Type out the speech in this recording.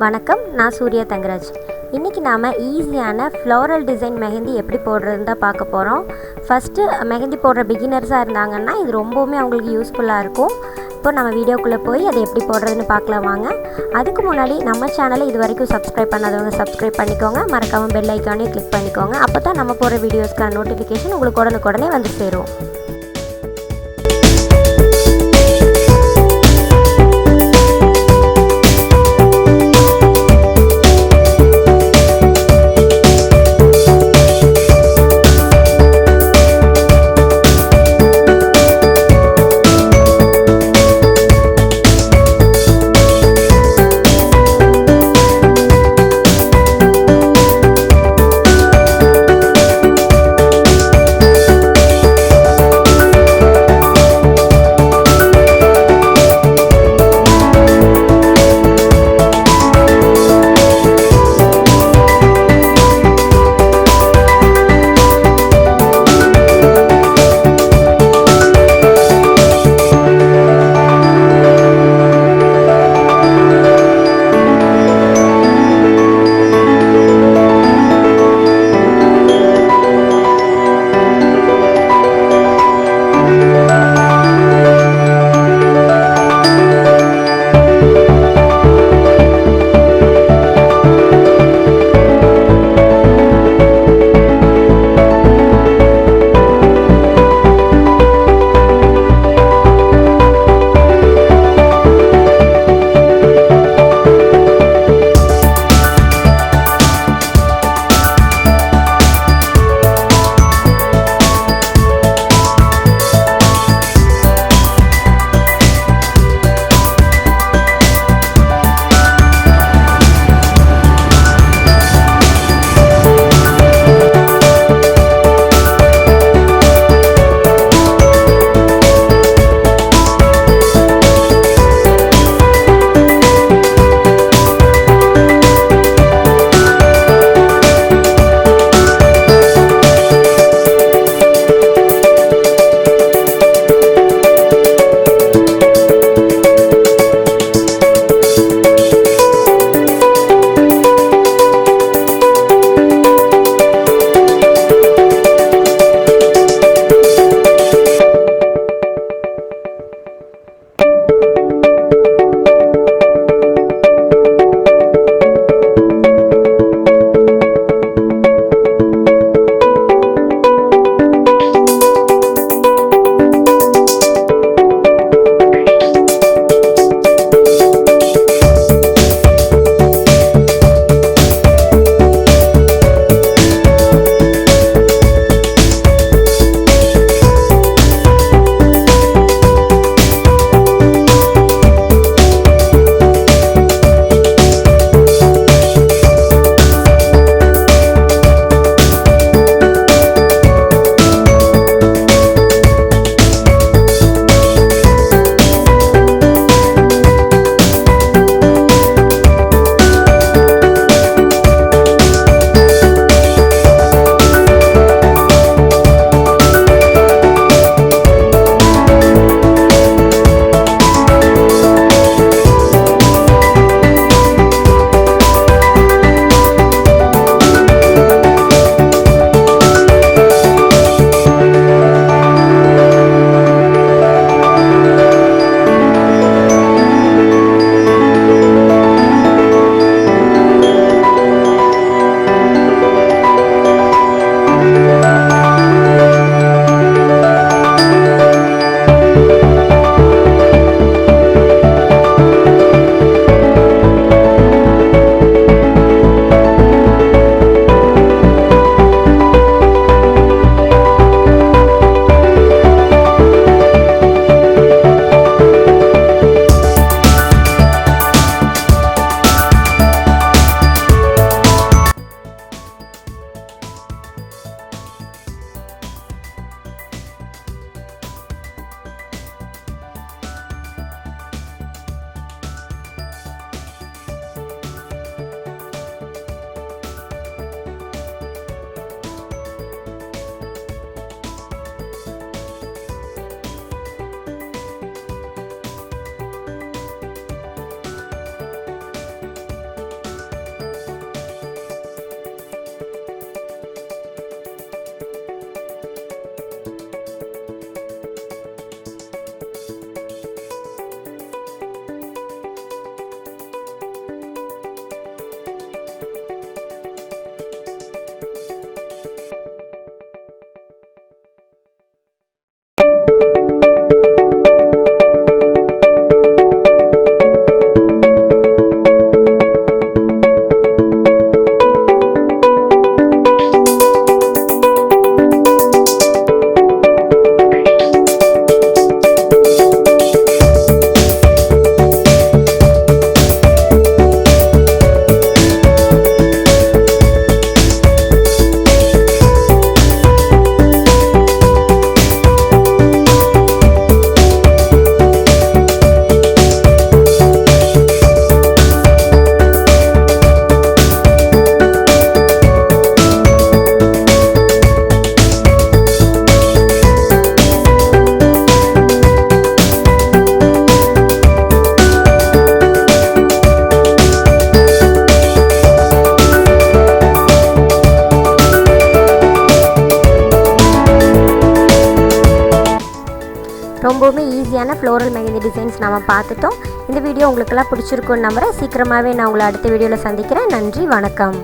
வணக்கம், நான் சூர்யா தங்கராஜ். இன்றைக்கி நாம் ஈஸியான ஃப்ளோரல் டிசைன் மெஹந்தி எப்படி போடுறதுன்னு தான் பார்க்க போகிறோம். ஃபஸ்ட்டு மெஹந்தி போடுற பிகினர்ஸாக இருந்தாங்கன்னா இது ரொம்பவுமே அவங்களுக்கு யூஸ்ஃபுல்லாக இருக்கும். இப்போ நம்ம வீடியோக்குள்ளே போய் அதை எப்படி போடுறதுன்னு பார்க்கலாம் வாங்க. அதுக்கு முன்னாடி நம்ம சேனலை இது வரைக்கும் சப்ஸ்கிரைப் பண்ணாதவங்க சப்ஸ்கிரைப் பண்ணிக்கோங்க. மறக்காமல் பெல் ஐக்கானையும் கிளிக் பண்ணிக்கோங்க. அப்போ தான் நம்ம போடுற வீடியோஸ்க்கான நோட்டிஃபிகேஷன் உங்களுக்கு உடனுக்குடனே வந்து சேரும். ஈஸியான ஃப்ளோரல் மெஹந்தி டிசைன்ஸ் நம்ம பார்த்துட்டோம். இந்த வீடியோ உங்களுக்கெல்லாம் பிடிச்சிருக்குன்னு நம்புகிறேன். சீக்கிரமாகவே நான் உங்களை அடுத்த வீடியோவில் சந்திக்கிறேன். நன்றி, வணக்கம்.